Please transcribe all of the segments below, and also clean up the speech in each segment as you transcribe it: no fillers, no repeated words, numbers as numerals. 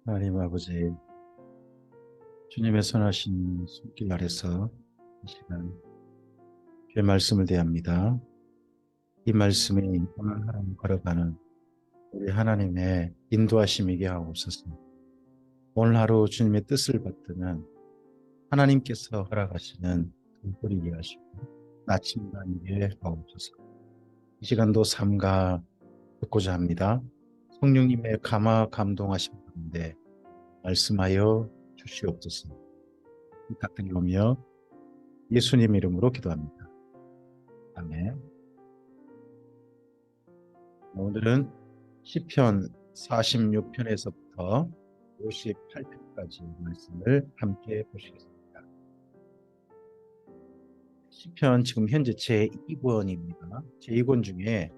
하나님 아버지, 주님의 선하신 손길 아래서 이 시간 주의 말씀을 대합니다. 이 말씀이 오늘 하루 걸어가는 우리 하나님의 인도하심이게 하옵소서. 오늘 하루 주님의 뜻을 받드는 하나님께서 허락하시는 등불이게 하시고 나침반이게 하옵소서. 이 시간도 삼가 듣고자 합니다. 성령님의 감화 감동하심 가운데 말씀하여 주시옵소서. 부탁드리오며 예수님 이름으로 기도합니다. 아멘. 오늘은 시편 46편에서부터 58편까지 말씀을 함께 보시겠습니다. 시편 지금 현재 제2권입니다. 제2권 중에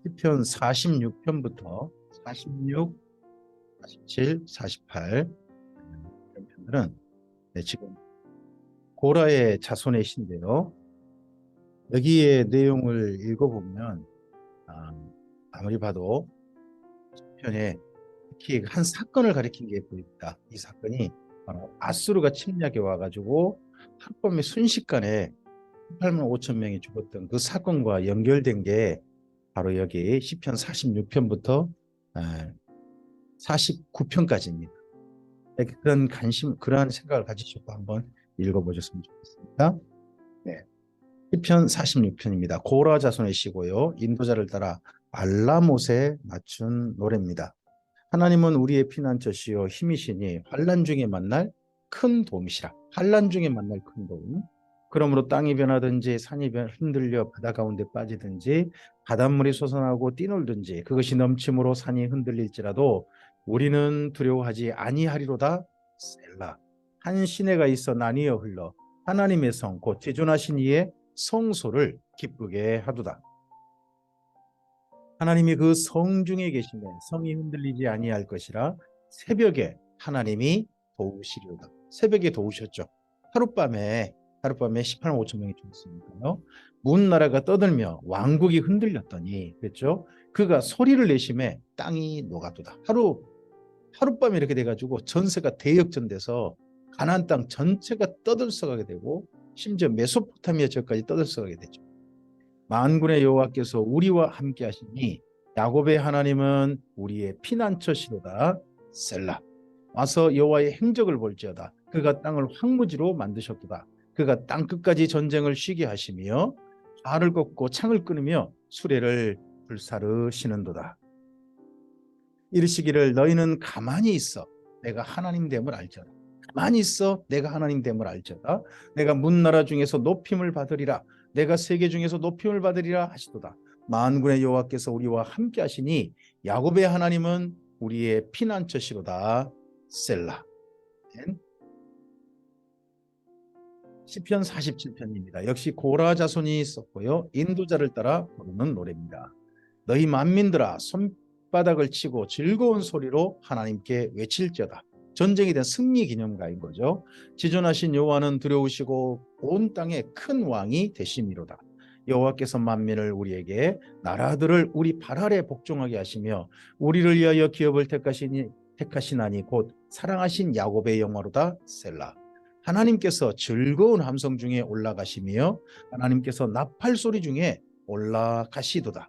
시편 46편부터 46, 47, 48 이런 편들은 지금 고라의 자손의 시인데요. 여기에 내용을 읽어보면 아무리 봐도 시편에 특히 한 사건을 가리킨 게 보입니다. 이 사건이 바로 아수르가 침략해 와가지고 하룻밤에 순식간에 8만 5천 명이 죽었던 그 사건과 연결된 게 바로 여기 시편 46편부터 49편까지입니다. 그러한 생각을 가지시고 한번 읽어보셨으면 좋겠습니다. 네. 시편 46편입니다. 고라 자손의 시고요. 인도자를 따라 알라못에 맞춘 노래입니다. 하나님은 우리의 피난처시요 힘이시니 환난 중에 만날 큰 도움이시라. 환난 중에 만날 큰 도움. 그러므로 땅이 변하든지 산이 흔들려 바다 가운데 빠지든지 바닷물이 솟아나고 뛰놀든지 그것이 넘침으로 산이 흔들릴지라도 우리는 두려워하지 아니하리로다. 셀라. 한 시내가 있어 나뉘어 흘러 하나님의 성 곧 지존하신 이의 성소를 기쁘게 하도다. 하나님이 그 성 중에 계시면 성이 흔들리지 아니할 것이라. 새벽에 하나님이 도우시리로다. 새벽에 도우셨죠. 하룻밤에 18만 5천 명이 죽었으니까요. 문나라가 떠들며 왕국이 흔들렸더니 그랬죠. 그가 소리를 내심에 땅이 녹아도다. 하룻밤에 이렇게 돼가지고 전세가 대역전돼서 가나안 땅 전체가 떠들썩하게 되고 심지어 메소포타미아 지역까지 떠들썩하게 되죠. 만군의 여호와께서 우리와 함께 하시니 야곱의 하나님은 우리의 피난처시로다. 셀라. 와서 여호와의 행적을 볼지어다. 그가 땅을 황무지로 만드셨도다. 그가 땅 끝까지 전쟁을 쉬게 하시며 활을 꺾고 창을 끊으며 수레를 불사르시는도다. 이르시기를 너희는 가만히 있어 내가 하나님 됨을 알지어다. 가만히 있어 내가 하나님 됨을 알지어다. 내가 문나라 중에서 높임을 받으리라. 내가 세계 중에서 높임을 받으리라 하시도다. 만군의 여호와께서 우리와 함께 하시니 야곱의 하나님은 우리의 피난처시로다. 셀라. 시편 47편입니다. 역시 고라 자손이 썼고요. 인도자를 따라 부르는 노래입니다. 너희 만민들아 손바닥을 치고 즐거운 소리로 하나님께 외칠지어다. 전쟁에 대한 승리 기념가인 거죠. 지존하신 여호와는 두려우시고 온 땅에 큰 왕이 되심이로다. 여호와께서 만민을 우리에게 나라들을 우리 발 아래 복종하게 하시며 우리를 위하여 기업을 택하시나니 곧 사랑하신 야곱의 영화로다. 셀라. 하나님께서 즐거운 함성 중에 올라가시며 하나님께서 나팔 소리 중에 올라가시도다.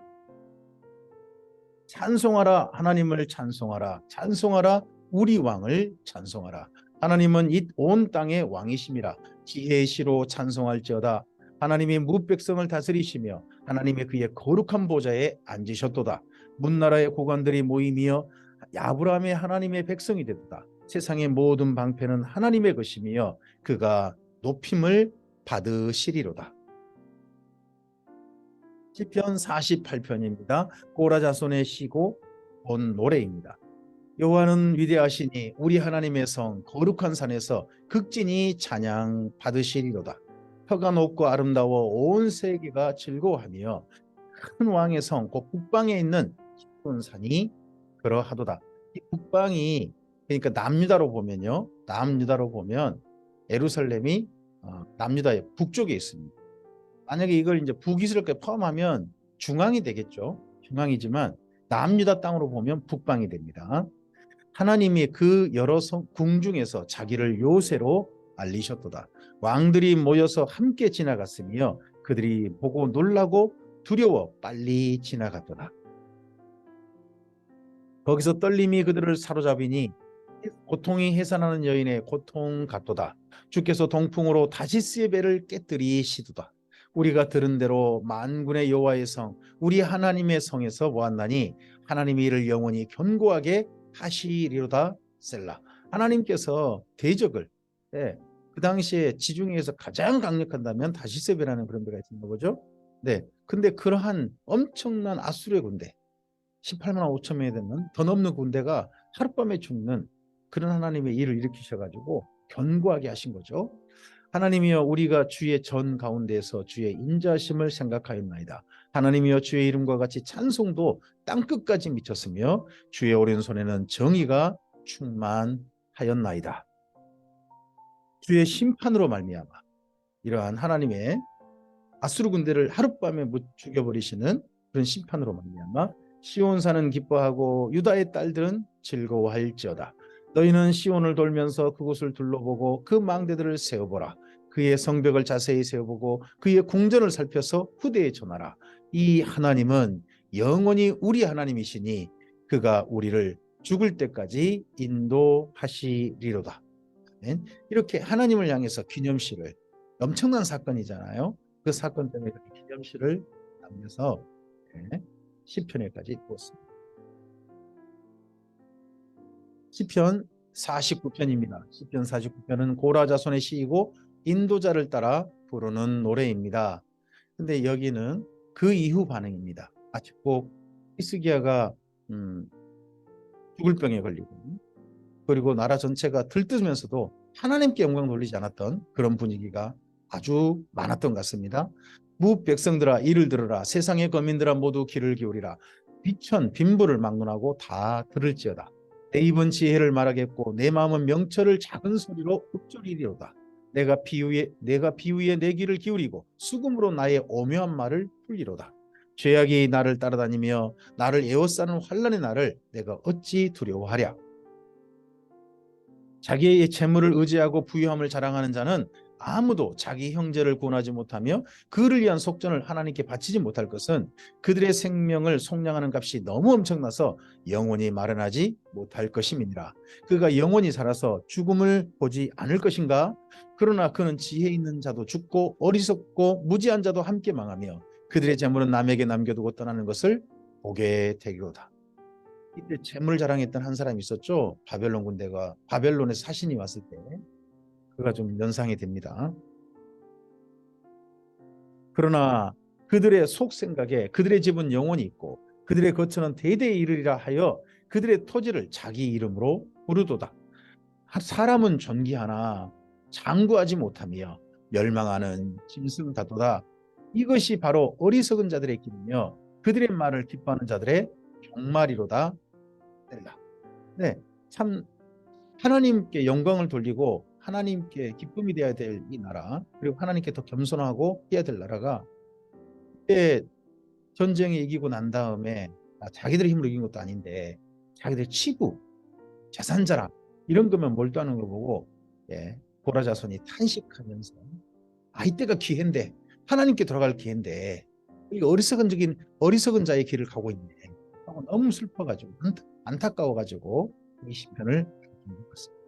찬송하라. 하나님을 찬송하라. 찬송하라. 우리 왕을 찬송하라. 하나님은 이 온 땅의 왕이심이라. 지혜의 시로 찬송할지어다. 하나님이 무백성을 다스리시며 하나님의 그의 거룩한 보좌에 앉으셨도다. 문나라의 고관들이 모이며 아브라함의 하나님의 백성이 되도다. 세상의 모든 방패는 하나님의 것이며 그가 높임을 받으시리로다. 시편 48편입니다. 고라 자손의 시고 본 노래입니다. 여호와는 위대하시니 우리 하나님의 성 거룩한 산에서 극진히 찬양 받으시리로다. 터가 높고 아름다워 온 세계가 즐거워하며 큰 왕의 성 곧 북방에 있는 깊은 산이 그러하도다. 이 북방이 그러니까 남유다로 보면 예루살렘이 남유다의 북쪽에 있습니다. 만약에 이걸 이제 북이스라엘까지 포함하면 중앙이 되겠죠. 중앙이지만 남유다 땅으로 보면 북방이 됩니다. 하나님이 그 여러 궁 중에서 자기를 요새로 알리셨도다. 왕들이 모여서 함께 지나갔으며 그들이 보고 놀라고 두려워 빨리 지나갔도다. 거기서 떨림이 그들을 사로잡으니 고통이 해산하는 여인의 고통 같도다. 주께서 동풍으로 다시스의 배를 깨뜨리시도다. 우리가 들은 대로 만군의 여호와의 성, 우리 하나님의 성에서 보았나니 하나님이 이를 영원히 견고하게 하시리로다. 셀라. 하나님께서 대적을, 그 당시에 지중해에서 가장 강력한다면 다시스의 배라는 그런 배가 있는 거죠. 네, 근데 그러한 엄청난 아수르의 군대 18만 5천 명이 되면 더 넘는 군대가 하룻밤에 죽는 그런 하나님의 일을 일으키셔가지고 견고하게 하신 거죠. 하나님이여 우리가 주의 전 가운데에서 주의 인자심을 생각하였나이다. 하나님이여 주의 이름과 같이 찬송도 땅끝까지 미쳤으며 주의 오른손에는 정의가 충만하였나이다. 주의 심판으로 말미암아 이러한 하나님의 아수르 군대를 하룻밤에 죽여버리시는 그런 심판으로 말미암아 시온산은 기뻐하고 유다의 딸들은 즐거워할지어다. 너희는 시온을 돌면서 그곳을 둘러보고 그 망대들을 세어보라. 그의 성벽을 자세히 세어보고 그의 궁전을 살펴서 후대에 전하라. 이 하나님은 영원히 우리 하나님이시니 그가 우리를 죽을 때까지 인도하시리로다. 이렇게 하나님을 향해서 기념시를, 엄청난 사건이잖아요. 그 사건 때문에 기념시를 남겨서 시편에까지 두었습니다. 시편 49편입니다. 시편 49편은 고라 자손의 시이고 인도자를 따라 부르는 노래입니다. 근데 여기는 그 이후 반응입니다. 마치 꼭 히스기야가 죽을 병에 걸리고 그리고 나라 전체가 들뜨면서도 하나님께 영광 돌리지 않았던 그런 분위기가 아주 많았던 것 같습니다. 무 백성들아 이를 들으라. 세상의 거민들아 모두 귀를 기울이라. 비천 빈부를 막론하고 다 들을지어다. 내 입은 지혜를 말하겠고 내 마음은 명철을 작은 소리로 읊조리리로다. 내가 비유에 내 귀를 기울이고 수금으로 나의 오묘한 말을 풀리로다. 죄악이 나를 따라다니며 나를 에워싸는 환난의 날을 내가 어찌 두려워하랴. 자기의 재물을 의지하고 부유함을 자랑하는 자는 아무도 자기 형제를 구원하지 못하며 그를 위한 속전을 하나님께 바치지 못할 것은 그들의 생명을 속량하는 값이 너무 엄청나서 영원히 마련하지 못할 것임이니라. 그가 영원히 살아서 죽음을 보지 않을 것인가? 그러나 그는 지혜 있는 자도 죽고 어리석고 무지한 자도 함께 망하며 그들의 재물은 남에게 남겨두고 떠나는 것을 보게 되리로다. 이때 재물 자랑했던 한 사람이 있었죠. 바벨론 군대가 바벨론에 사신이 왔을 때 그가 좀 연상이 됩니다. 그러나 그들의 속생각에 그들의 집은 영원히 있고 그들의 거처는 대대에 이르리라 하여 그들의 토지를 자기 이름으로 부르도다. 사람은 존귀하나 장구하지 못하며 멸망하는 짐승 같도다. 이것이 바로 어리석은 자들의 길이며 그들의 말을 기뻐하는 자들의 종말이로다. 네, 참 하나님께 영광을 돌리고 하나님께 기쁨이 되어야 될 이 나라, 그리고 하나님께 더 겸손하고 해야 될 나라가 이때 전쟁에 이기고 난 다음에 자기들의 힘으로 이긴 것도 아닌데 자기들 치부, 재산 자랑 이런 거면 몰두하는 걸 보고 고라 자손이 탄식하면서 이때가 기회인데 하나님께 돌아갈 기회인데 이 어리석은 자의 길을 가고 있네 하고 너무 슬퍼가지고 안타까워가지고 이 시편을 읽었습니다.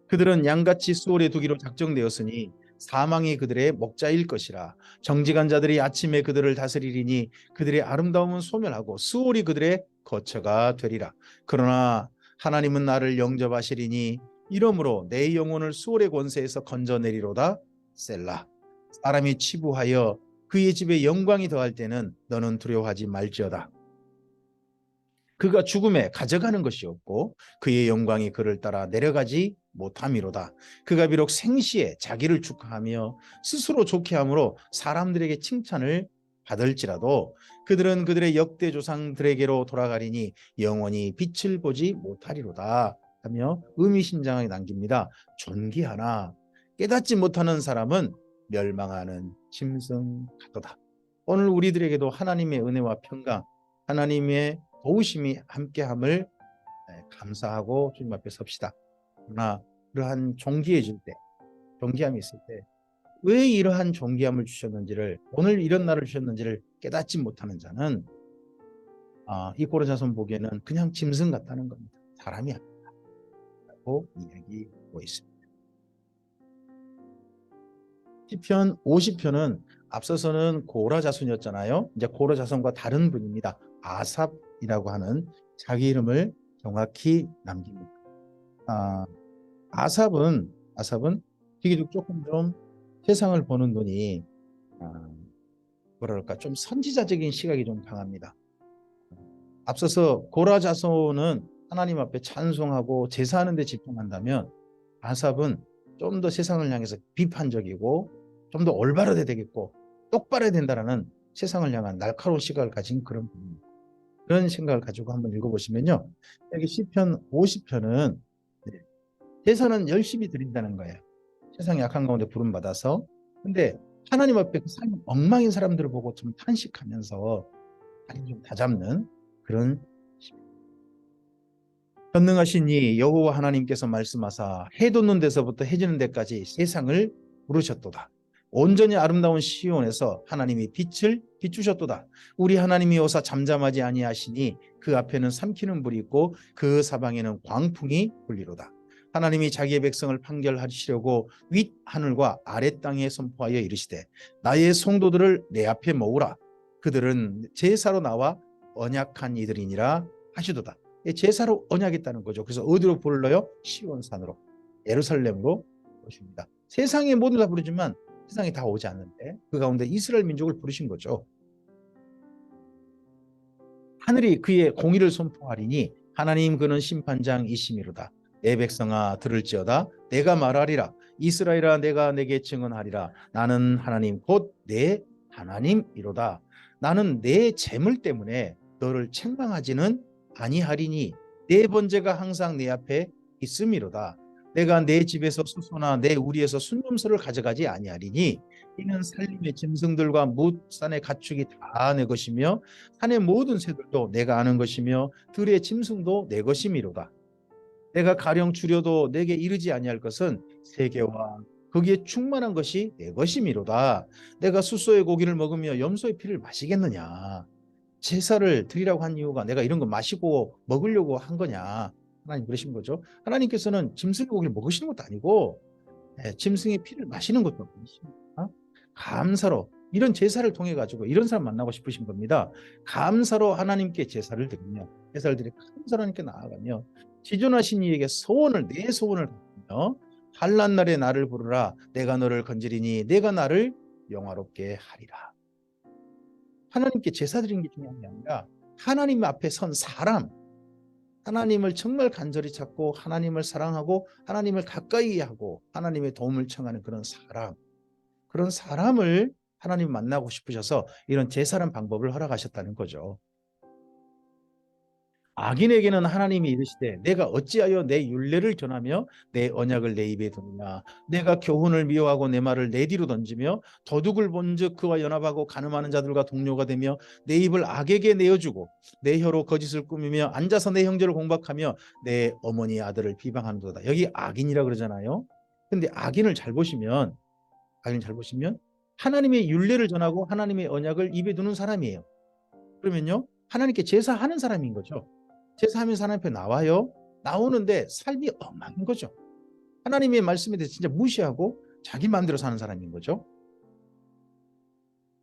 그들은 양같이 수월에 두기로 작정되었으니 사망이 그들의 목자일 것이라. 정직한 자들이 아침에 그들을 다스리리니 그들의 아름다움은 소멸하고 수월이 그들의 거처가 되리라. 그러나 하나님은 나를 영접하시리니 이러므로 내 영혼을 수월의 권세에서 건져내리로다. 셀라. 사람이 치부하여 그의 집에 영광이 더할 때는 너는 두려워하지 말지어다. 그가 죽음에 가져가는 것이 없고 그의 영광이 그를 따라 내려가지 못함이로다. 그가 비록 생시에 자기를 축하하며 스스로 좋게 함으로 사람들에게 칭찬을 받을지라도 그들은 그들의 역대 조상들에게로 돌아가리니 영원히 빛을 보지 못하리로다 하며 의미심장하게 남깁니다. 존귀하나 깨닫지 못하는 사람은 멸망하는 짐승 같도다. 오늘 우리들에게도 하나님의 은혜와 평강, 하나님의 도우심이 함께함을 감사하고 주님 앞에 섭시다. 그러나 그러한 존귀해질 때, 존귀함이 있을 때 왜 이러한 존귀함을 주셨는지를, 오늘 이런 날을 주셨는지를 깨닫지 못하는 자는 이 고로자손 보기에는 그냥 짐승 같다는 겁니다. 사람이 아니라고 이야기하고 있습니다. 시편 50편은 앞서서는 고라 자손이었잖아요. 이제 고라 자손과 다른 분입니다. 아삽이라고 하는 자기 이름을 정확히 남깁니다. 아삽은 비교적 조금 좀 세상을 보는 눈이 뭐랄까 좀 선지자적인 시각이 좀 강합니다. 앞서서 고라 자손은 하나님 앞에 찬송하고 제사하는 데 집중한다면 아삽은 좀 더 세상을 향해서 비판적이고 좀 더 올바르게 되겠고 똑바르게 된다라는 세상을 향한 날카로운 시각을 가진 그런 분입니다. 그런 생각을 가지고 한번 읽어보시면요. 여기 시편 50편은 제사는 열심히 드린다는 거예요. 세상 약한 가운데 부름받아서. 근데 하나님 앞에 그 삶이 엉망인 사람들을 보고 좀 탄식하면서 다리 좀 다잡는 그런 전능하신 이 여호와 하나님께서 말씀하사 해 돋는 데서부터 해 지는 데까지 세상을 부르셨도다. 온전히 아름다운 시온에서 하나님이 빛을 비추셨도다. 우리 하나님이 오사 잠잠하지 아니하시니 그 앞에는 삼키는 불이 있고 그 사방에는 광풍이 불리로다. 하나님이 자기의 백성을 판결하시려고 윗 하늘과 아래 땅에 선포하여 이르시되 나의 성도들을 내 앞에 모으라. 그들은 제사로 나와 언약한 이들이니라 하시도다. 제사로 언약했다는 거죠. 그래서 어디로 불러요? 시온산으로, 예루살렘으로 부르십니다. 세상의 모두 다 부르지만 세상이 다 오지 않는데 그 가운데 이스라엘 민족을 부르신 거죠. 하늘이 그의 공의를 선포하리니 하나님 그는 심판장이시미로다. 내 백성아 들을지어다. 내가 말하리라. 이스라엘아 내가 내게 증언하리라. 나는 하나님 곧 내 하나님이로다. 나는 내 재물 때문에 너를 책망하지는 아니하리니 내 번제가 항상 내 앞에 있음이로다. 내가 내 집에서 수소나 내 우리에서 순념소를 가져가지 아니하리니 이는 살림의 짐승들과 뭇산의 가축이 다 내 것이며 산의 모든 새들도 내가 아는 것이며 들의 짐승도 내 것이미로다. 내가 가령 줄여도 내게 이르지 아니할 것은 세계와 거기에 충만한 것이 내 것이미로다. 내가 숫소의 고기를 먹으며 염소의 피를 마시겠느냐. 제사를 드리라고 한 이유가 내가 이런 거 마시고 먹으려고 한 거냐. 하나님 그러신 거죠. 하나님께서는 짐승의 고기를 먹으시는 것도 아니고 짐승의 피를 마시는 것도 아니십니다. 감사로 이런 제사를 통해 가지고 이런 사람 만나고 싶으신 겁니다. 감사로 하나님께 제사를 드리며 제사를 드리 감사로 하나님께 나아가며 지존하신 이에게 소원을 내 소원을 드리며 환난 날에 나를 부르라. 내가 너를 건지리니 내가 나를 영화롭게 하리라. 하나님께 제사 드리는 게 중요한 게 아니라 하나님 앞에 선 사람, 하나님을 정말 간절히 찾고 하나님을 사랑하고 하나님을 가까이 하고 하나님의 도움을 청하는 그런 사람, 그런 사람을 하나님 만나고 싶으셔서 이런 제사라는 방법을 허락하셨다는 거죠. 악인에게는 하나님이 이르시되 내가 어찌하여 내 율례를 견하며 내 언약을 내 입에 두느냐. 내가 교훈을 미워하고 내 말을 내 뒤로 던지며 도둑을 본즉 그와 연합하고 간음하는 자들과 동료가 되며 내 입을 악에게 내어주고 내 혀로 거짓을 꾸미며 앉아서 내 형제를 공박하며 내 어머니 아들을 비방하는도다. 여기 악인이라 그러잖아요. 근데 악인을 잘 보시면 하나님의 율례를 전하고 하나님의 언약을 입에 두는 사람이에요. 그러면요 하나님께 제사하는 사람인 거죠. 제사하면서 하나님 앞에 나와요. 나오는데 삶이 엉망인 거죠. 하나님의 말씀에 대해서 진짜 무시하고 자기 마음대로 사는 사람인 거죠.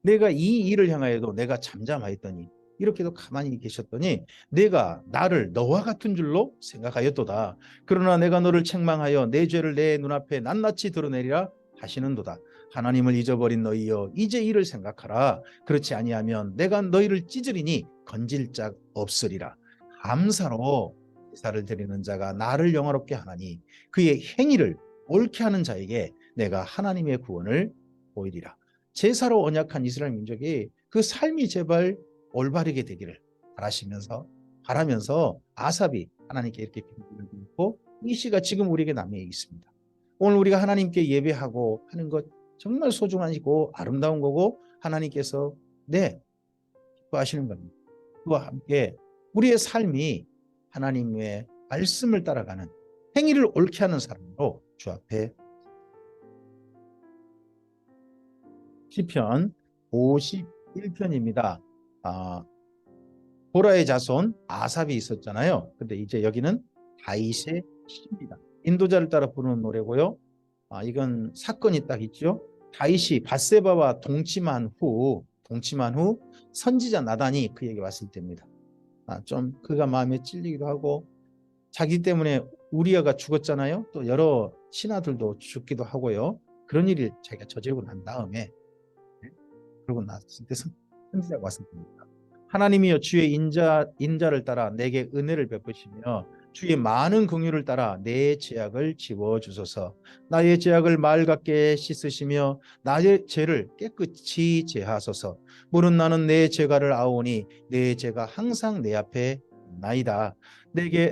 내가 이 일을 향하여도 내가 잠잠하였더니 이렇게도 가만히 계셨더니 내가 나를 너와 같은 줄로 생각하였도다. 그러나 내가 너를 책망하여 내 죄를 내 눈앞에 낱낱이 드러내리라 하시는도다. 하나님을 잊어버린 너희여 이제 이를 생각하라. 그렇지 아니하면 내가 너희를 찢으리니 건질 자 없으리라. 감사로 제사를 드리는 자가 나를 영화롭게 하나니 그의 행위를 옳게 하는 자에게 내가 하나님의 구원을 보이리라. 제사로 언약한 이스라엘 민족이 그 삶이 제발 올바르게 되기를 바라면서 아삽이 하나님께 이렇게 기도를 드리고 이 시가 지금 우리에게 남아 있습니다. 오늘 우리가 하나님께 예배하고 하는 것 정말 소중하고 아름다운 거고 하나님께서 기뻐하시는 겁니다. 그와 함께 우리의 삶이 하나님의 말씀을 따라가는 행위를 옳게 하는 사람으로 주 앞에 시편 51편입니다. 보라의 자손 아삽이 있었잖아요. 근데 이제 여기는 다윗의 시입니다. 인도자를 따라 부르는 노래고요. 이건 사건이 딱 있죠. 다윗이 밧세바와 동침한 후 선지자 나단이 그에게 왔을 때입니다. 좀 그가 마음에 찔리기도 하고 자기 때문에 우리아가 죽었잖아요. 또 여러 신하들도 죽기도 하고요. 그런 일이 자기가 저지르고 난 다음에 그러고 났을 때 선지자가 왔을 때입니다. 하나님이여 주의 인자를 따라 내게 은혜를 베푸시며 주의 많은 긍휼을 따라 내 죄악을 지워주소서. 나의 죄악을 말 같게 씻으시며 나의 죄를 깨끗이 제하소서. 물은 나는 내 죄가를 아오니 내 죄가 항상 내 앞에 나이다.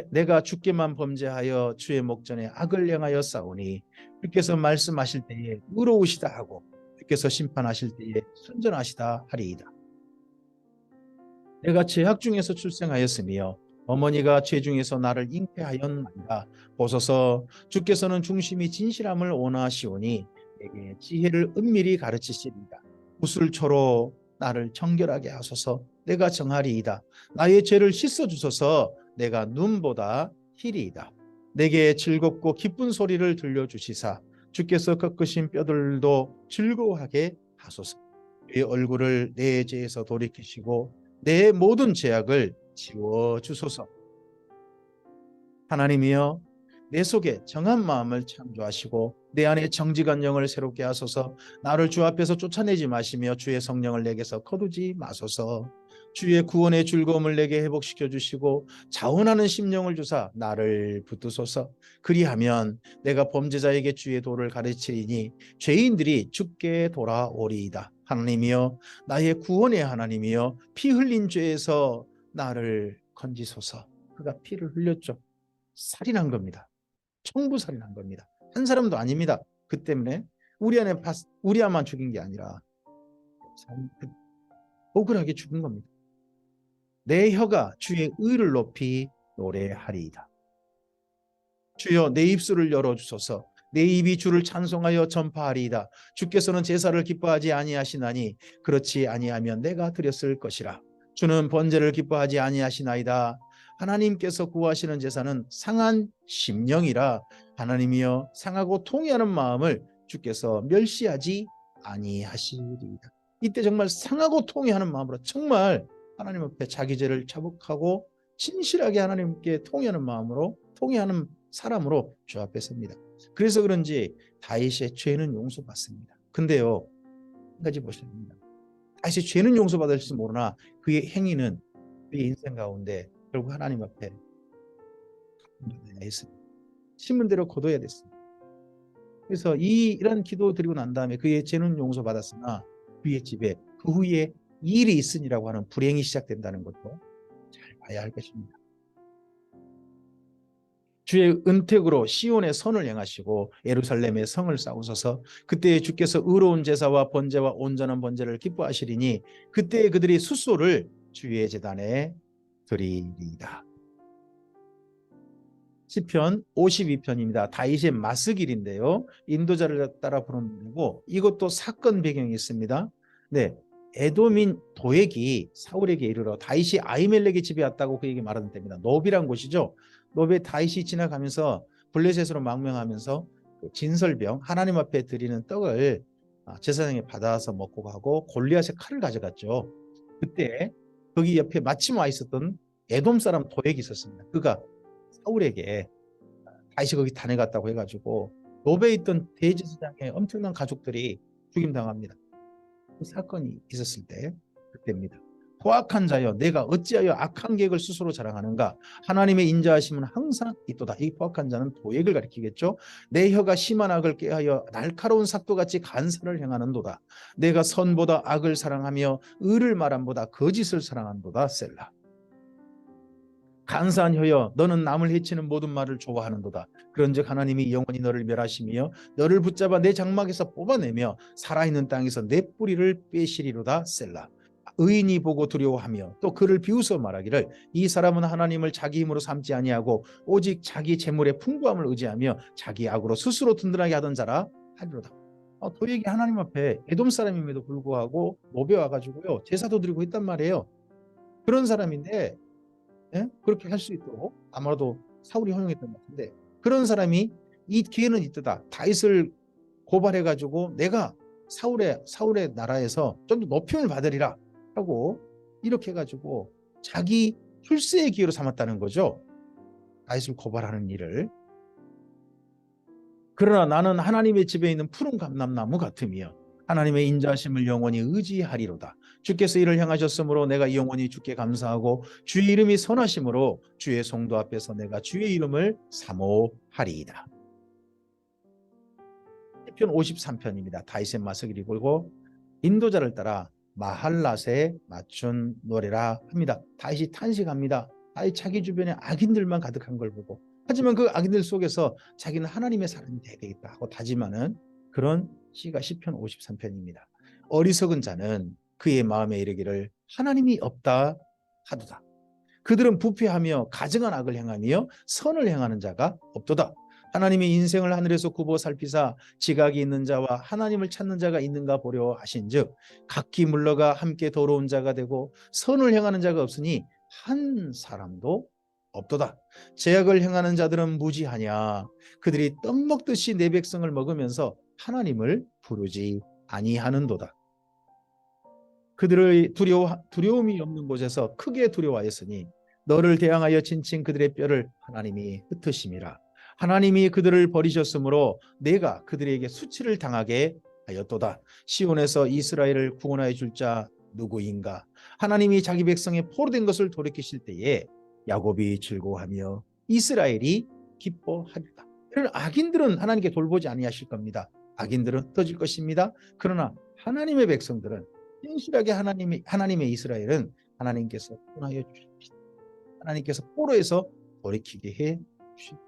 내가 주께만 범죄하여 주의 목전에 악을 행하여 싸우니 주께서 말씀하실 때에 의로우시다 하고 주께서 심판하실 때에 순전하시다 하리이다. 내가 죄악 중에서 출생하였으며 어머니가 죄 중에서 나를 잉태하였나이다. 보소서 주께서는 중심이 진실함을 원하시오니 내게 지혜를 은밀히 가르치시리이다. 구슬초로 나를 정결하게 하소서. 내가 정하리이다. 나의 죄를 씻어주소서. 내가 눈보다 희리이다. 내게 즐겁고 기쁜 소리를 들려주시사 주께서 꺾으신 뼈들도 즐거워하게 하소서. 내 얼굴을 내 죄에서 돌이키시고 내 모든 죄악을 지워주소서. 하나님이여 내 속에 정한 마음을 창조하시고 내 안에 정직한 영을 새롭게 하소서. 나를 주 앞에서 쫓아내지 마시며 주의 성령을 내게서 거두지 마소서. 주의 구원의 즐거움을 내게 회복시켜 주시고 자원하는 심령을 주사 나를 붙드소서. 그리하면 내가 범죄자에게 주의 도를 가르치리니 죄인들이 주께 돌아오리이다. 하나님이여 나의 구원의 하나님이여 피 흘린 죄에서 나를 건지소서. 그가 피를 흘렸죠. 살인한 겁니다. 청부살인한 겁니다. 한 사람도 아닙니다. 그 때문에 우리아만 죽인 게 아니라 억울하게 죽은 겁니다. 내 혀가 주의 의를 높이 노래하리이다. 주여 내 입술을 열어주소서. 내 입이 주를 찬송하여 전파하리이다. 주께서는 제사를 기뻐하지 아니하시나니 그렇지 아니하면 내가 드렸을 것이라. 주는 번제를 기뻐하지 아니하시나이다. 하나님께서 구하시는 제사는 상한 심령이라. 하나님이여 상하고 통회하는 마음을 주께서 멸시하지 아니하시리이다. 이때 정말 상하고 통회하는 마음으로 정말 하나님 앞에 자기 죄를 자복하고 진실하게 하나님께 통회하는 마음으로 통회하는 사람으로 주 앞에 섭니다. 그래서 그런지 다윗의 죄는 용서받습니다. 근데요, 한 가지 보셔야 됩니다. 다윗의 죄는 용서받을지 모르나 그의 행위는 그의 인생 가운데 결국 하나님 앞에 거둬야 했습니다. 심은 대로 거둬야 됐습니다. 그래서 이런 기도 드리고 난 다음에 그의 죄는 용서받았으나 그의 집에 그 후에 일이 있으니라고 하는 불행이 시작된다는 것도 잘 봐야 할 것입니다. 주의 은택으로 시온의 선을 행하시고 예루살렘의 성을 쌓으소서. 그때에 주께서 의로운 제사와 번제와 온전한 번제를 기뻐하시리니 그때에 그들이 숫소를 주의 제단에 드리리이다. 시편 52편입니다. 다윗의 마스길인데요. 인도자를 따라 부르는 노래고 이것도 사건 배경이 있습니다. 네, 에돔인 도액이 사울에게 이르러 다윗이 아히멜렉의 집에 왔다고 그에게 말하는 때입니다. 노비란 곳이죠. 노비에 다윗이 지나가면서 블레셋으로 망명하면서 진설병 하나님 앞에 드리는 떡을 제사장에 받아서 먹고 가고 골리앗의 칼을 가져갔죠. 그때 거기 옆에 마침 와 있었던 에돔 사람 도액이 있었습니다. 그가 사울에게 다윗이 거기 다녀갔다고 해가지고 노베에 있던 대제사장의 엄청난 가족들이 죽임당합니다. 그 사건이 있었을 때 그때입니다. 포악한 자여 내가 어찌하여 악한 계획을 스스로 자랑하는가. 하나님의 인자하심은 항상 있도다. 이 포악한 자는 도액을 가리키겠죠. 내 혀가 심한 악을 꾀하여 날카로운 삭도같이 간사를 행하는도다. 내가 선보다 악을 사랑하며 의를 말함보다 거짓을 사랑한도다. 셀라. 간사한 혀여 너는 남을 해치는 모든 말을 좋아하는도다. 그런즉 하나님이 영원히 너를 멸하시며 너를 붙잡아 내 장막에서 뽑아내며 살아있는 땅에서 내 뿌리를 빼시리로다. 셀라. 의인이 보고 두려워하며 또 그를 비웃어 말하기를 이 사람은 하나님을 자기 힘으로 삼지 아니하고 오직 자기 재물의 풍부함을 의지하며 자기 악으로 스스로 든든하게 하던 자라 하리로다. 도액이 하나님 앞에 에돔 사람임에도 불구하고 모배 와가지고요 제사도 드리고 있단 말이에요. 그런 사람인데 그렇게 할 수 있도록 아마도 사울이 허용했던 것 같은데, 그런 사람이 이 기회는 있다. 다윗을 고발해가지고 내가 사울의 나라에서 좀 더 높임을 받으리라 하고 이렇게 해가지고 자기 출세의 기회로 삼았다는 거죠. 다윗을 고발하는 일을. 그러나 나는 하나님의 집에 있는 푸른 감람나무 같으며 하나님의 인자하심을 영원히 의지하리로다. 주께서 이를 향하셨으므로 내가 영원히 주께 감사하고 주의 이름이 선하심으로 주의 성도 앞에서 내가 주의 이름을 사모하리이다. 시편 53편입니다. 다윗의 마스기를 걸고 인도자를 따라 마할랏에 맞춘 노래라 합니다. 다윗이 탄식합니다. 다윗 자기 주변에 악인들만 가득한 걸 보고, 하지만 그 악인들 속에서 자기는 하나님의 사람이 돼야 되겠다 하고 다짐하는 그런 시가 시편 53편입니다. 어리석은 자는 그의 마음에 이르기를 하나님이 없다 하도다. 그들은 부패하며 가증한 악을 행하며 선을 행하는 자가 없도다. 하나님의 인생을 하늘에서 굽어 살피사 지각이 있는 자와 하나님을 찾는 자가 있는가 보려 하신즉 각기 물러가 함께 더러운 자가 되고 선을 행하는 자가 없으니 한 사람도 없도다. 죄악을 행하는 자들은 무지하냐. 그들이 떡 먹듯이 내 백성을 먹으면서 하나님을 부르지 아니하는도다. 그들의 두려움이 없는 곳에서 크게 두려워하였으니 너를 대항하여 친친 그들의 뼈를 하나님이 흩으심이라. 하나님이 그들을 버리셨으므로 내가 그들에게 수치를 당하게 하였도다. 시온에서 이스라엘을 구원하여 줄 자 누구인가. 하나님이 자기 백성의 포로된 것을 돌이키실 때에 야곱이 즐거워하며 이스라엘이 기뻐하리라. 이런 악인들은 하나님께 돌보지 아니하실 겁니다. 악인들은 흩어질 것입니다. 그러나 하나님의 백성들은 신실하게 하나님의 이스라엘은 하나님께서 구원하여 주십니다. 하나님께서 포로에서 돌이키게 해 주십니다.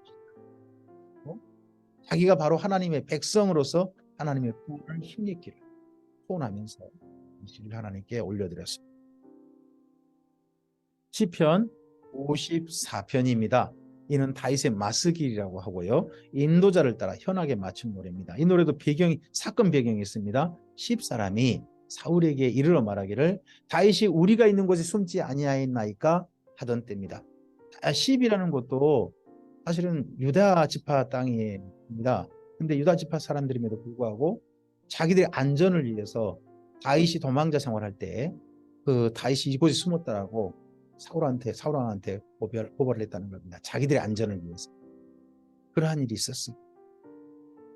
자기가 바로 하나님의 백성으로서 하나님의 구원을 힘있기를 소원하면서 이 시를 하나님께 올려드렸습니다. 시편 54편입니다. 이는 다윗의 마스길이라고 하고요. 인도자를 따라 현악에 맞춘 노래입니다. 이 노래도 사건 배경이 있습니다. 10사람이 사울에게 이르러 말하기를 다윗이 우리가 있는 곳에 숨지 아니하였나이까 하던 때입니다. 10이라는 곳도 사실은 유다 지파 땅입니다. 근데 유다 지파 사람들임에도 불구하고 자기들의 안전을 위해서 다윗이 도망자 생활할 때 그 다윗이 이곳에 숨었다라고 사울 왕한테 고발을 했다는 겁니다. 자기들의 안전을 위해서. 그러한 일이 있었습니다.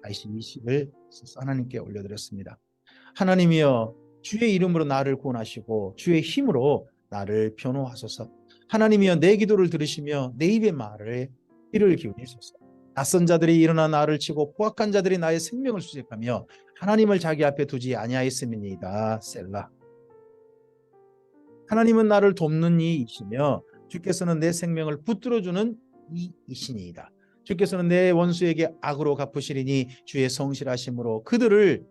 다윗이 이 시를 하나님께 올려드렸습니다. 하나님이여 주의 이름으로 나를 구원하시고 주의 힘으로 나를 변호하소서. 하나님이여 내 기도를 들으시며 내 입의 말을 귀를 기울이소서. 낯선 자들이 일어나 나를 치고 포악한 자들이 나의 생명을 수색하며 하나님을 자기 앞에 두지 아니하였음이니이다. 셀라. 하나님은 나를 돕는 이이시며 주께서는 내 생명을 붙들어주는 이이시니이다. 주께서는 내 원수에게 악으로 갚으시리니 주의 성실하심으로 그들을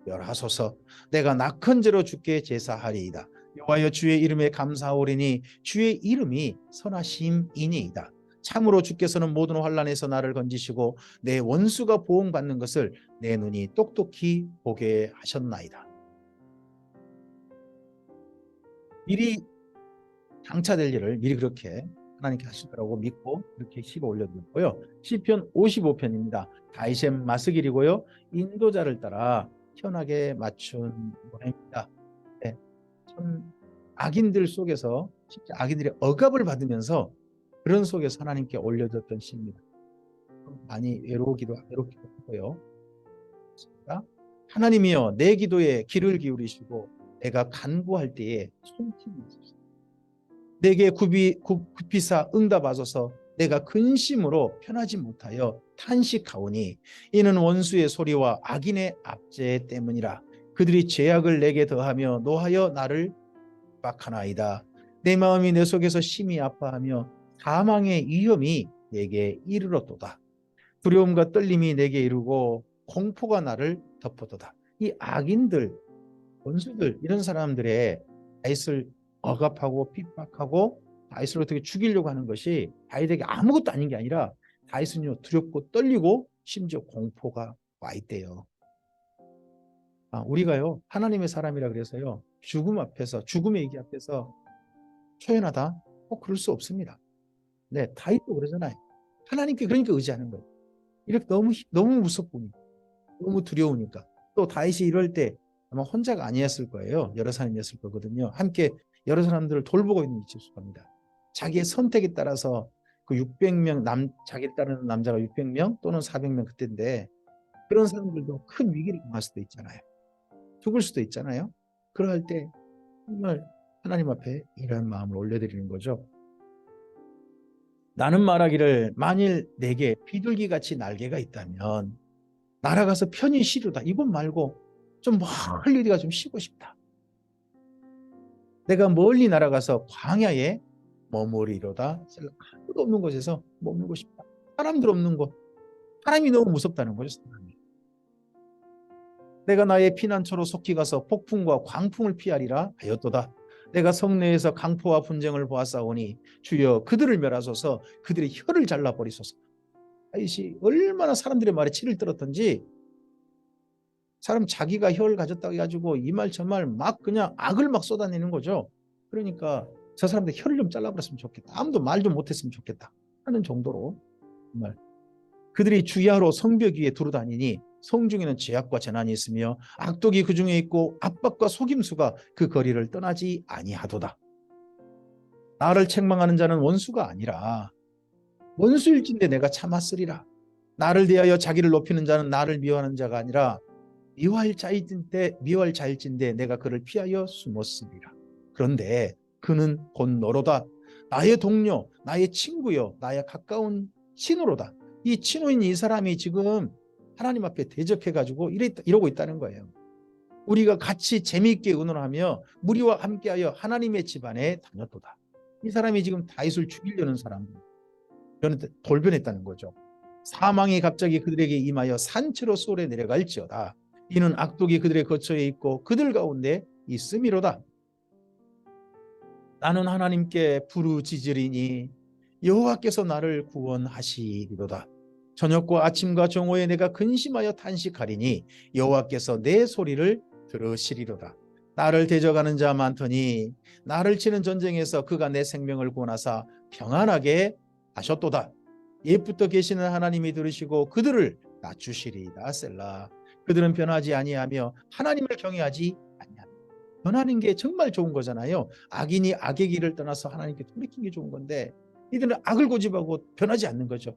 멸하소서. 내가 낙헌제로 주께 제사하리이다. 여호와여 주의 이름에 감사하오리니 주의 이름이 선하심이니이다. 참으로 주께서는 모든 환난에서 나를 건지시고 내 원수가 보응받는 것을 내 눈이 똑똑히 보게 하셨나이다. 미리 장차될 일을 미리 그렇게 하나님께 하실 거라고 믿고 이렇게 시가 올려드렸고요. 시편 55편입니다. 다윗의 마스길이고요. 인도자를 따라 현악에 맞춘 노래입니다. 네, 참 악인들 속에서 진짜 악인들의 억압을 받으면서 그런 속에서 하나님께 올려줬던 시입니다. 많이 외롭기도 하고요. 하나님이여 내 기도에 귀를 기울이시고 내가 간구할 때에 손길이 있으시오. 내게 굽히사 응답하소서. 내가 근심으로 편하지 못하여 탄식하오니 이는 원수의 소리와 악인의 압제 때문이라. 그들이 죄악을 내게 더하며 노하여 나를 박하나이다. 내 마음이 내 속에서 심히 아파하며 사망의 위험이 내게 이르렀도다. 두려움과 떨림이 내게 이르고 공포가 나를 덮었도다. 이 악인들, 원수들 이런 사람들의 다윗을 억압하고 핍박하고 다윗을 어떻게 죽이려고 하는 것이 다윗에게 아무것도 아닌 게 아니라 다윗은요 두렵고 떨리고 심지어 공포가 와 있대요. 우리가요 하나님의 사람이라 그래서요 죽음 앞에서 죽음의 얘기 앞에서 초연하다? 그럴 수 없습니다. 네, 다윗도 그러잖아요. 하나님께 그러니까 의지하는 거예요. 이렇게 너무 무섭고 너무 두려우니까. 또 다윗이 이럴 때 아마 혼자가 아니었을 거예요. 여러 사람이었을 거거든요. 함께 여러 사람들을 돌보고 있는 있을 겁니다. 자기의 선택에 따라서 그 600명 자기를 따르는 남자가 600명 또는 400명 그때인데 그런 사람들도 큰 위기를 당할 수도 있잖아요. 죽을 수도 있잖아요. 그럴 때 정말 하나님 앞에 이런 마음을 올려드리는 거죠. 나는 말하기를 만일 내게 비둘기같이 날개가 있다면 날아가서 편히 쉬려다. 이것 말고 좀 멀리 어디가 좀 쉬고 싶다. 내가 멀리 날아가서 광야에 머무리로다. 아무도 없는 곳에서 머물고 싶다. 사람들 없는 곳. 사람이 너무 무섭다는 거죠. 사람이. 내가 나의 피난처로 속히 가서 폭풍과 광풍을 피하리라 하였도다. 내가 성내에서 강포와 분쟁을 보았사오니 주여 그들을 멸하소서. 그들의 혀를 잘라버리소서. 다윗이 얼마나 사람들의 말에 치를 들었던지 사람 자기가 혀를 가졌다고 해가지고 이 말 저 말 막 그냥 악을 막 쏟아내는 거죠. 그러니까 저 사람들 혀를 좀 잘라버렸으면 좋겠다. 아무도 말 좀 못했으면 좋겠다 하는 정도로 정말 그들이 주야로 성벽 위에 두루다니니 성중에는 죄악과 재난이 있으며 악독이 그 중에 있고 압박과 속임수가 그 거리를 떠나지 아니하도다. 나를 책망하는 자는 원수가 아니라 원수일진데 내가 참았으리라. 나를 대하여 자기를 높이는 자는 나를 미워하는 자가 아니라 미워할 자일진데 내가 그를 피하여 숨었으리라. 그런데 그는 곧 너로다. 나의 동료, 나의 친구요, 나의 가까운 친으로다. 이 친구인 이 사람이 지금 하나님 앞에 대적해가지고 이러고 있다는 거예요. 우리가 같이 재미있게 의논하며 무리와 함께하여 하나님의 집안에 다녔도다. 이 사람이 지금 다윗을 죽이려는 사람 돌변했다는 거죠. 사망이 갑자기 그들에게 임하여 산채로 쏠에 내려갈지어다. 이는 악독이 그들의 거처에 있고 그들 가운데 있음이로다. 나는 하나님께 부르짖으리니 여호와께서 나를 구원하시리로다. 저녁과 아침과 정오에 내가 근심하여 탄식하리니 여호와께서 내 소리를 들으시리로다. 나를 대적하는 자 많더니 나를 치는 전쟁에서 그가 내 생명을 구원하사 평안하게 하셨도다. 옛부터 계시는 하나님이 들으시고 그들을 낮추시리이다. 셀라. 그들은 변하지 아니하며 하나님을 경외하지 아니하며. 변하는 게 정말 좋은 거잖아요. 악인이 악의 길을 떠나서 하나님께 돌이키는 게 좋은 건데 이들은 악을 고집하고 변하지 않는 거죠.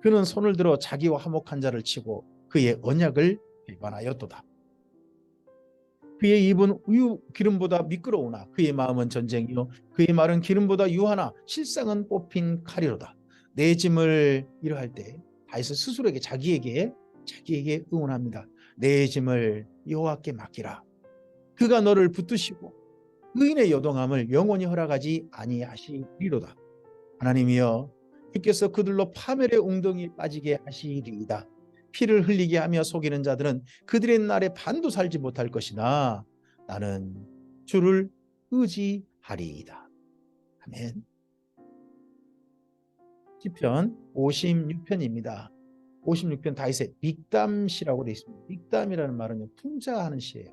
그는 손을 들어 자기와 화목한 자를 치고 그의 언약을 위반하였도다. 그의 입은 우유 기름보다 미끄러우나 그의 마음은 전쟁이요 그의 말은 기름보다 유하나 실상은 뽑힌 칼이로다. 내 짐을 이러할 때 다윗은 스스로에게 자기에게 응원합니다. 내 짐을 여호와께 맡기라. 그가 너를 붙드시고 의인의 여동함을 영원히 허락하지 아니하시리로다. 하나님이여 주께서 그들로 파멸의 웅덩이에 빠지게 하시리이다. 피를 흘리게 하며 속이는 자들은 그들의 날에 반도 살지 못할 것이나 나는 주를 의지하리이다. 아멘. 시편 56편입니다. 56편 다윗의 믹담시라고 되어 있습니다. 믹담이라는 말은 풍자하는 시예요.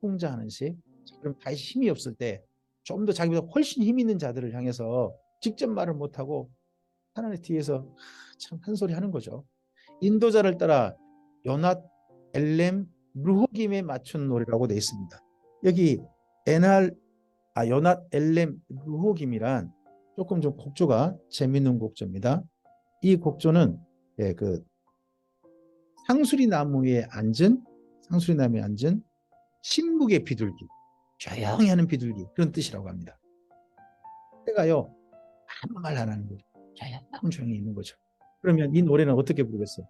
풍자하는 시. 그럼 다윗이 힘이 없을 때 좀 더 자기보다 훨씬 힘 있는 자들을 향해서 직접 말을 못하고 하나님 뒤에서 참 한 소리 하는 거죠. 인도자를 따라 요낫 엘렘 르호김에 맞춘 노래라고 되어 있습니다. 여기 요낫 엘렘 르호김이란 조금 좀 곡조가 재밌는 곡조입니다. 이 곡조는 그 상수리 나무에 앉은 신묵의 비둘기, 조용히 하는 비둘기 그런 뜻이라고 합니다. 때가요 아무 말 안 하는 거죠. 조용히 있는 거죠. 그러면 이 노래는 어떻게 부르겠어요?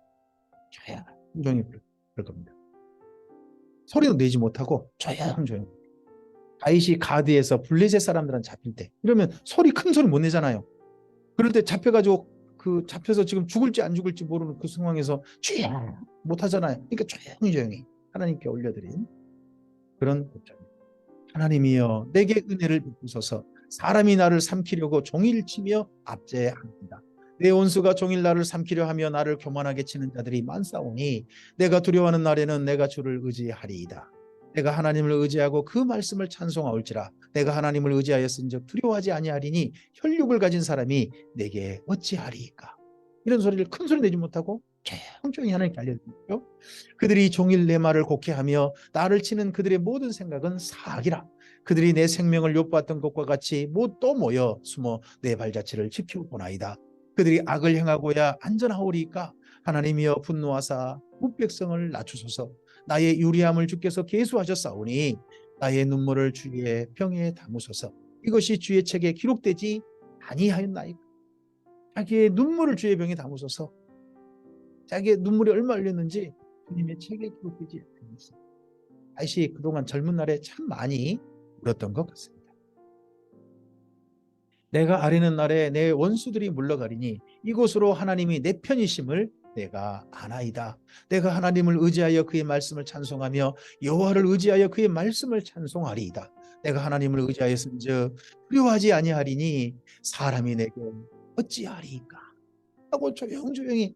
조용히 부를 겁니다. 소리도 내지 못하고 조용히. 다윗이 가드에서 블레셋 사람들한테 잡힐 때 이러면 큰 소리 못 내잖아요. 그럴 때 잡혀서 지금 죽을지 안 죽을지 모르는 그 상황에서 조용 못 하잖아요. 그러니까 조용히 하나님께 올려드린 그런 곡조입니다. 하나님이여 내게 은혜를 베푸소서. 사람이 나를 삼키려고 종일 치며 압제합니다. 내 원수가 종일 나를 삼키려 하며 나를 교만하게 치는 자들이 많사오니 내가 두려워하는 날에는 내가 주를 의지하리이다. 내가 하나님을 의지하고 그 말씀을 찬송하올지라. 내가 하나님을 의지하였은즉 두려워하지 아니하리니 혈육을 가진 사람이 내게 어찌하리이까. 이런 소리를 큰 소리 내지 못하고 조용히 하나님께 알려드리죠. 그들이 종일 내 말을 곡해하며 나를 치는 그들의 모든 생각은 사악이라. 그들이 내 생명을 엿보았던 것과 같이 또 모여 숨어 내 발자취를 지켜보나이다. 그들이 악을 행하고야 안전하오리까. 하나님이여 분노하사 뭇백성을 낮추소서. 나의 유리함을 주께서 계수하셨사오니 나의 눈물을 주의 병에 담으소서. 이것이 주의 책에 기록되지 아니하였나이까. 자기의 눈물을 주의 병에 담으소서. 자기의 눈물이 얼마 흘렸는지 주님의 책에 기록되지 않습니다. 다시 그동안 젊은 날에 참 많이 울었던 것 같습니다. 내가 아뢰는 날에 내 원수들이 물러가리니 이곳으로 하나님이 내 편이심을 내가 아나이다. 내가 하나님을 의지하여 그의 말씀을 찬송하며 여호와를 의지하여 그의 말씀을 찬송하리이다. 내가 하나님을 의지하였은즉 두려워하지 아니하리니 사람이 내게 어찌하리이까 하고 조용조용히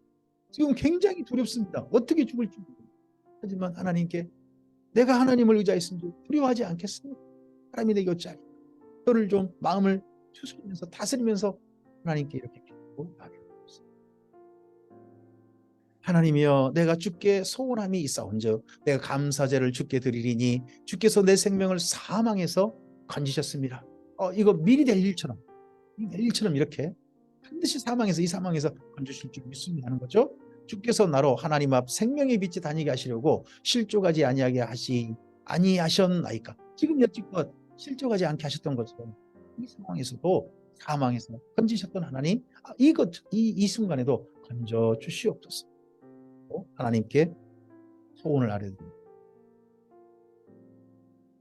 지금 굉장히 두렵습니다. 어떻게 죽을지 모릅니다. 하지만 하나님께 내가 하나님을 의지하였은즉 두려워하지 않겠습니까? 사람이 내게 어찌하리까. 저를 좀 마음을 추스리면서 다스리면서 하나님께 이렇게 기도하게 되었습니다. 하나님이여 내가 주께 소원함이 있사온즉 내가 감사제를 주께 드리리니 주께서 내 생명을 사망에서 건지셨습니다. 이거 미리 될 일처럼 이렇게 반드시 이 사망에서 건지실 줄 믿습니다 하는 거죠. 주께서 나로 하나님 앞 생명의 빛에 다니게 하시려고 실족하지 아니하게 아니하셨나이까. 지금 여지껏 실족하지 않게 하셨던 것처럼 이 상황에서도 사망에서 건지셨던 하나님, 이 순간에도 건져 주시옵소서. 하나님께 소원을 아뢰드립니다.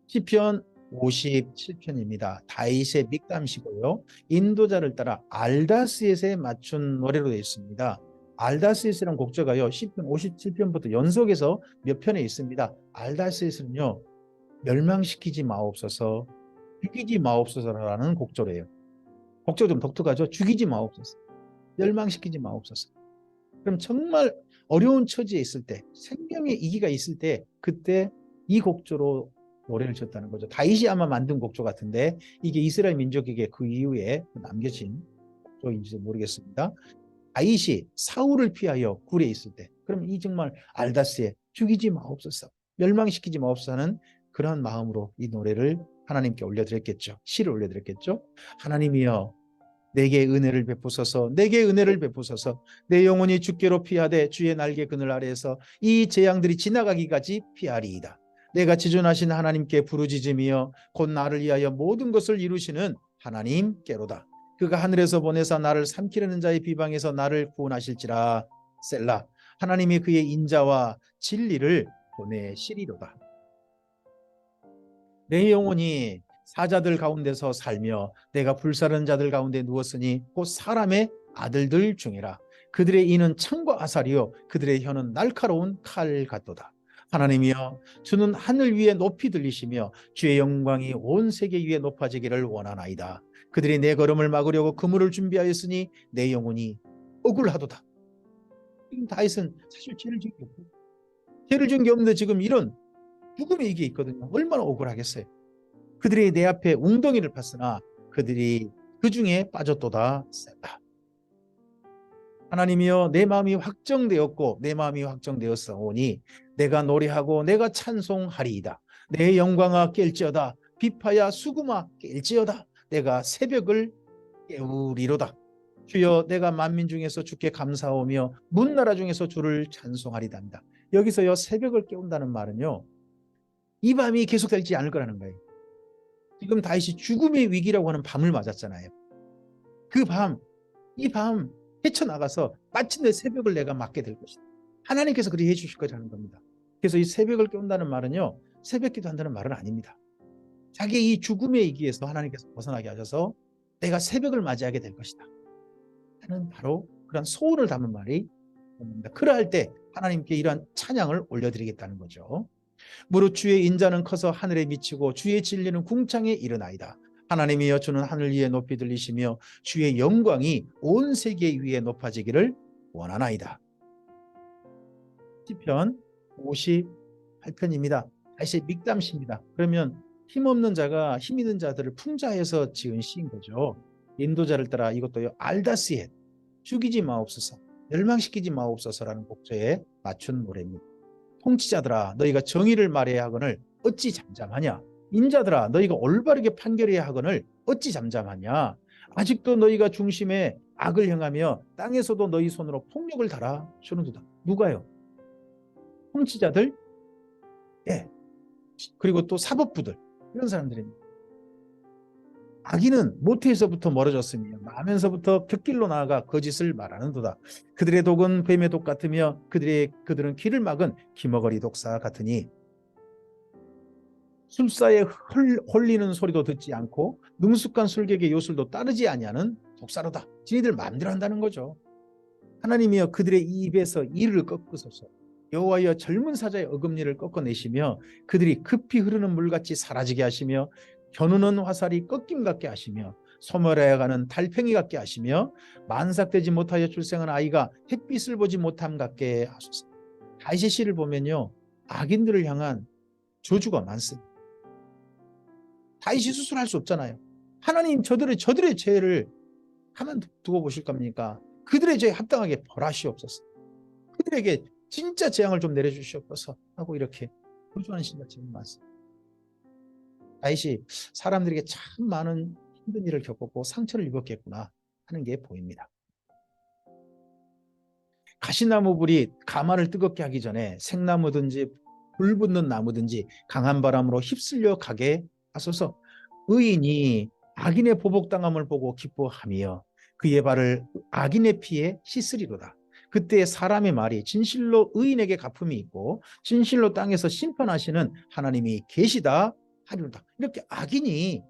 시편 57편입니다. 다윗의 믹담시고요. 인도자를 따라 알다스엣에 맞춘 노래로 되어 있습니다. 알다스엣이라는 곡조가요. 시편 57편부터 연속해서 몇 편에 있습니다. 알다스엣은요. 멸망시키지 마옵소서, 죽이지 마옵소서라는 곡조래요. 곡조 좀 독특하죠. 죽이지 마옵소서, 멸망시키지 마옵소서. 그럼 정말 어려운 처지에 있을 때, 생명의 위기가 있을 때 그때 이 곡조로 노래를 지었다는 거죠. 다윗이 아마 만든 곡조 같은데 이게 이스라엘 민족에게 그 이후에 남겨진 곡조인지 모르겠습니다. 다윗이 사울을 피하여 굴에 있을 때, 그럼 이 정말 알다스에 죽이지 마옵소서, 멸망시키지 마옵소서 하는 그런 마음으로 이 노래를 하나님께 올려드렸겠죠. 시를 올려드렸겠죠. 하나님이여 내게 은혜를 베푸소서, 내게 은혜를 베푸소서. 내 영혼이 주께로 피하되 주의 날개 그늘 아래에서 이 재앙들이 지나가기까지 피하리이다. 내가 지존하신 하나님께 부르짖으며 곧 나를 위하여 모든 것을 이루시는 하나님께로다. 그가 하늘에서 보내사 나를 삼키려는 자의 비방에서 나를 구원하실지라. 셀라. 하나님이 그의 인자와 진리를 보내시리로다. 내 영혼이 사자들 가운데서 살며 내가 불사르는 자들 가운데 누웠으니 곧 사람의 아들들 중이라. 그들의 이는 창과 아사리요 그들의 혀는 날카로운 칼 같도다. 하나님이여 주는 하늘 위에 높이 들리시며 주의 영광이 온 세계 위에 높아지기를 원하나이다. 그들이 내 걸음을 막으려고 그물을 준비하였으니 내 영혼이 억울하도다. 지금 다윗은 사실 죄를 지은 게 없고, 죄를 지은 게 없는데 지금 이런 죽음의 이게 있거든요. 얼마나 억울하겠어요. 그들이 내 앞에 웅덩이를 팠으나 그들이 그 중에 빠졌도다. 하나님이여 내 마음이 확정되었고 내 마음이 확정되었사오니 내가 노래하고 내가 찬송하리이다. 내 영광아 깰지어다. 비파야 수금아 깰지어다. 내가 새벽을 깨우리로다. 주여 내가 만민 중에서 주께 감사하며 문나라 중에서 주를 찬송하리답니다. 여기서요 새벽을 깨운다는 말은요 이 밤이 계속되지 않을 거라는 거예요. 지금 다윗이 죽음의 위기라고 하는 밤을 맞았잖아요. 그 밤, 이 밤 헤쳐나가서 마침내 새벽을 내가 맞게 될 것이다. 하나님께서 그리 해주실 거라는 겁니다. 그래서 이 새벽을 깨운다는 말은요 새벽 기도한다는 말은 아닙니다. 자기 이 죽음의 위기에서 하나님께서 벗어나게 하셔서 내가 새벽을 맞이하게 될 것이다 하는 바로 그런 소원을 담은 말이 됩니다. 그러할 때 하나님께 이러한 찬양을 올려드리겠다는 거죠. 무릇 주의 인자는 커서 하늘에 미치고 주의 진리는 궁창에 이르나이다. 하나님이여 주는 하늘 위에 높이 들리시며 주의 영광이 온 세계 위에 높아지기를 원하나이다. 시편 58편입니다. 다시 믹담시입니다. 그러면 힘없는 자가 힘 있는 자들을 풍자해서 지은 시인 거죠. 인도자를 따라 이것도요, 알다스에 죽이지 마옵소서, 멸망시키지 마옵소서라는 곡조에 맞춘 노래입니다. 통치자들아 너희가 정의를 말해야 하거늘 어찌 잠잠하냐. 인자들아 너희가 올바르게 판결해야 하거늘 어찌 잠잠하냐. 아직도 너희가 중심에 악을 행하며 땅에서도 너희 손으로 폭력을 달아 주는도다. 누가요? 통치자들, 예, 그리고 또 사법부들, 이런 사람들입니다. 악인은 모태에서부터 멀어졌으며 나면서부터 곁길로 나아가 거짓을 말하는도다. 그들의 독은 뱀의 독 같으며 그들은 귀를 막은 기머거리 독사 같으니 술사에 홀리는 소리도 듣지 않고 능숙한 술객의 요술도 따르지 아니하는 독사로다. 지니들 마음대로 한다는 거죠. 하나님이여 그들의 입에서 이를 꺾으소서. 여호와여 젊은 사자의 어금니를 꺾어내시며 그들이 급히 흐르는 물같이 사라지게 하시며 겨누는 화살이 꺾임 같게 하시며 소멸하여 가는 달팽이 같게 하시며 만삭되지 못하여 출생한 아이가 햇빛을 보지 못함 같게 하소서. 다윗의 시를 보면요, 악인들을 향한 저주가 많습니다. 다윗이 수술할 수 없잖아요. 하나님 저들의 죄를 가만 두고 보실 겁니까? 그들의 죄에 합당하게 벌하시옵소서. 그들에게 진짜 재앙을 좀 내려주시옵소서 하고 이렇게 호소하는 신자들이 많습니다. 다윗이 사람들에게 참 많은 힘든 일을 겪었고 상처를 입었겠구나 하는 게 보입니다. 가시나무 불이 가마를 뜨겁게 하기 전에 생나무든지 불 붙는 나무든지 강한 바람으로 휩쓸려 가게 하소서. 의인이 악인의 보복당함을 보고 기뻐하며 그의 발을 악인의 피에 씻으리로다. 그때 사람의 말이 진실로 의인에게 갚음이 있고 진실로 땅에서 심판하시는 하나님이 계시다 하리로다. 이렇게 악인이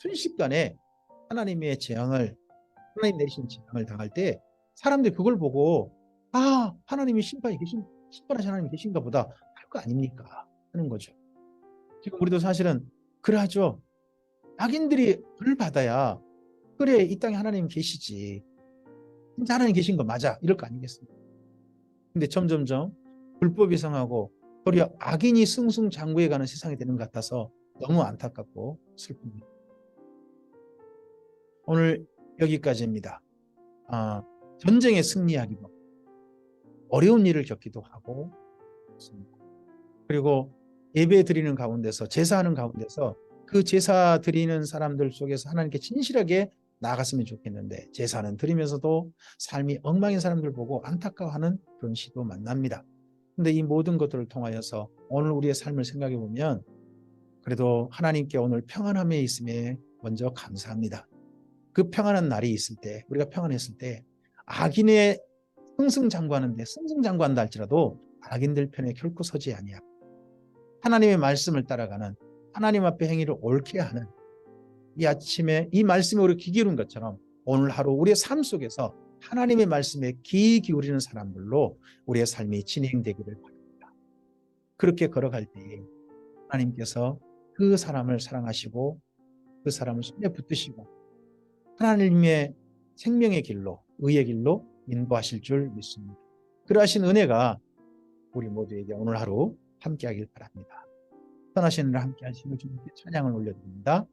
순식간에 하나님 내리신 재앙을 당할 때 사람들이 그걸 보고 하나님이 심판하시는 하나님이 계신가 보다 할 거 아닙니까 하는 거죠. 지금 우리도 사실은 그러하죠. 악인들이 벌 받아야 그래 이 땅에 하나님 계시지, 진짜 하나님 계신 거 맞아 이럴 거 아니겠습니까? 근데 점점점 불법이 성하고 도리어 악인이 승승장구해가는 세상이 되는 것 같아서 너무 안타깝고 슬픕니다. 오늘 여기까지입니다. 전쟁에 승리하기도 어려운 일을 겪기도 하고 그리고 예배 드리는 가운데서 제사하는 가운데서 그 제사 드리는 사람들 속에서 하나님께 진실하게 나아갔으면 좋겠는데 제사는 드리면서도 삶이 엉망인 사람들 보고 안타까워하는 그런 시도 만납니다. 근데 이 모든 것들을 통하여서 오늘 우리의 삶을 생각해 보면 그래도 하나님께 오늘 평안함에 있음에 먼저 감사합니다. 그 평안한 날이 있을 때, 우리가 평안했을 때 악인의 승승장구한다 할지라도 악인들 편에 결코 서지 아니하고 하나님의 말씀을 따라가는, 하나님 앞에 행위를 옳게 하는, 이 아침에 이 말씀에 우리 귀 기울인 것처럼 오늘 하루 우리의 삶 속에서 하나님의 말씀에 귀 기울이는 사람들로 우리의 삶이 진행되기를 바랍니다. 그렇게 걸어갈 때 하나님께서 그 사람을 사랑하시고 그 사람을 손에 붙드시고 하나님의 생명의 길로, 의의 길로 인도하실 줄 믿습니다. 그러하신 은혜가 우리 모두에게 오늘 하루 함께하길 바랍니다. 선하신 은혜를 함께 하시는 주님께 찬양을 올려드립니다.